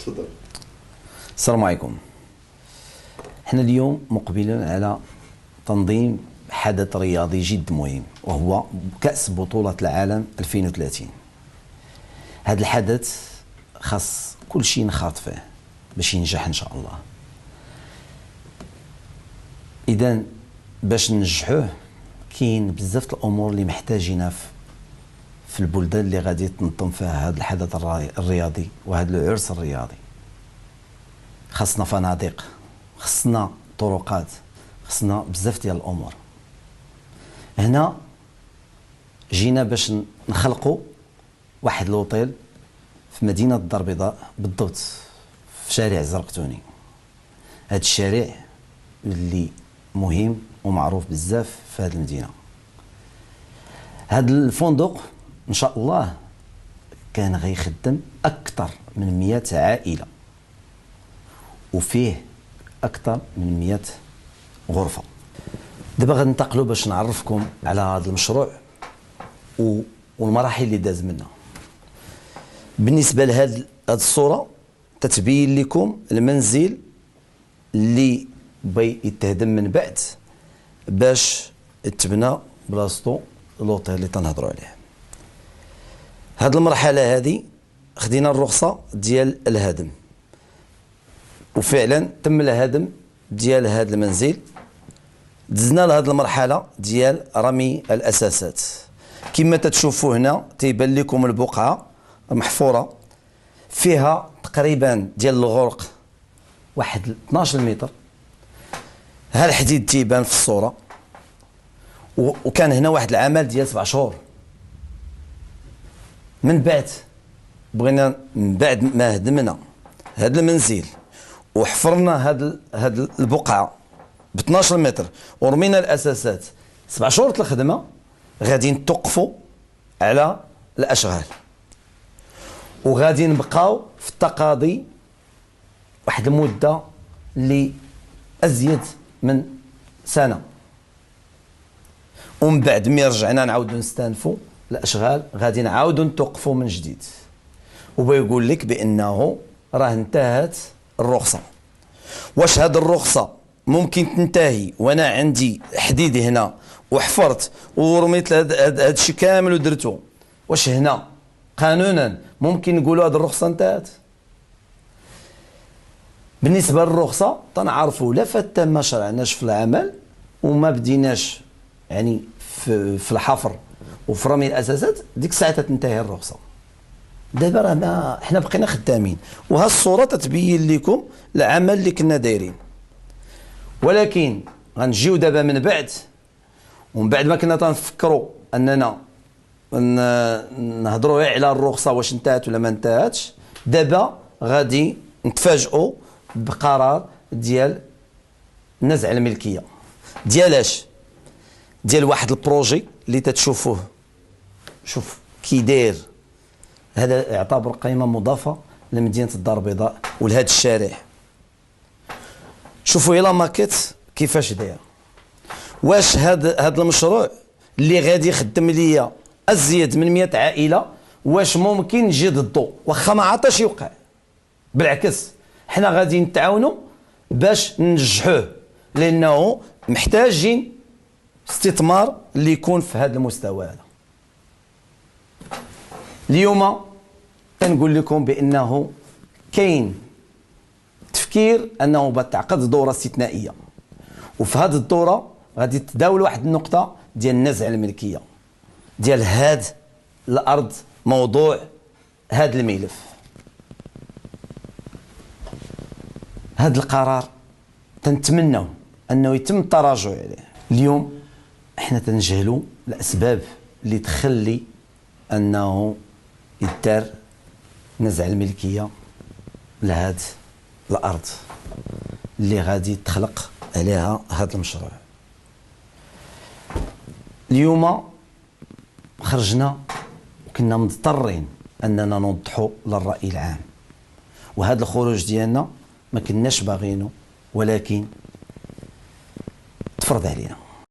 تفضل. السلام عليكم. احنا اليوم مقبلين على تنظيم حدث رياضي جد مهم، وهو كأس بطولة العالم 2030. هذا الحدث خاص كل شيء نخاط فيه باش ينجح ان شاء الله. اذا باش ننجحوه كاين بزاف الامور اللي محتاجينها في البلدان اللي غادي تنظم فيها هذا الحدث الرياضي وهذا العرس الرياضي. خاصنا فنادق، خاصنا طرقات، خاصنا بزاف ديال الامور. هنا جينا باش نخلقوا واحد لوطيل في مدينه الدار البيضاء، بالضبط في شارع الزرقتوني. هذا الشارع اللي مهم ومعروف بزاف في هذه المدينه. هذا الفندق ان شاء الله كان غيخدم اكثر من 100 عائله، وفيه اكثر من 100 غرفه. دابا غننتقلوا باش نعرفكم على هذا المشروع والمراحل اللي داز منها. بالنسبه لهذه الصوره تتبين لكم المنزل اللي بغى يتهدم من بعد باش تبنى بلاصتو لوطيل اللي تنهضروا عليه. هذه المرحله هذه خدينا الرخصه ديال الهدم، وفعلا تم الهدم ديال هذا المنزل. دزنا لهذه المرحله ديال رمي الاساسات. كما تتشوفوا هنا تيبان لكم البقعه محفوره فيها تقريبا ديال الغرق واحد 12 متر. ها الحديد تيبان في الصوره، وكان هنا واحد العمل ديال 7 شهور. من بعد بغينا، من بعد ما هدمنا هذا المنزل وحفرنا هاد البقعه ب 12 متر ورمينا الاساسات، 7 شهور الخدمه غادي نتوقفوا على الاشغال، وغادي نبقاو في التقاضي واحد المده اللي ازيد من سنه. ومن بعد ملي رجعنا نعاودوا نستانفوا الاشغال غادي نعاودوا نتوقفوا من جديد. وبيقول لك بانه راه انتهت الرخصه. واش هذه الرخصه ممكن تنتهي وانا عندي حديد هنا وحفرت ورميت هذا الشيء كامل ودرته؟ واش هنا قانونا ممكن نقولوا هذه الرخصه انتهت؟ بالنسبه للرخصه تنعرفوا لا فات ما شرعناش في العمل وما بديناش يعني في الحفر وفي رمي الاساسات، ديك الساعه تنتهي الرخصه. دابا راه ما حنا بقينا خدامين، وها الصوره تتبين لكم العمل اللي كنا دايرين. ولكن غنجيو دابا من بعد، ومن بعد ما كنا تنفكروا اننا نهضروا غير على الرخصه واش انتهت ولا ما انتهتش، دابا غادي نتفاجئوا بقرار ديال نزع الملكيه. ديالاش؟ ديال واحد البروجي اللي تتشوفوه، شوف كي داير. هذا يعتبر قيمه مضافه لمدينه الدار البيضاء ولهذا الشارع. شوفوا الى ماكيت كيفاش داير. واش هذا المشروع اللي غادي يخدم ليا ازيد من 100 عائله واش ممكن نجي ضده؟ واخا ما عطاش يوقع، بالعكس حنا غادي نتعاونوا باش ننجحوه، لانه محتاجين استثمار اللي يكون في هذا المستوى هذا. اليوم كنقول لكم بانه كاين تفكير انه بتعقد دوره استثنائيه، وفي هذه الدوره غادي تداول واحد النقطه ديال نزع الملكيه ديال هاد الارض، موضوع هذا الملف. هذا القرار تنتمنوا انه يتم التراجع عليه. اليوم احنا تنجهلوا الاسباب اللي تخلي انه يدار نزع الملكيه لهاد الارض اللي غادي تخلق عليها هذا المشروع. اليوم خرجنا وكنا مضطرين اننا نوضحوا للراي العام، وهذا الخروج ديالنا ما كناش باغينه ولكن تفرض علينا.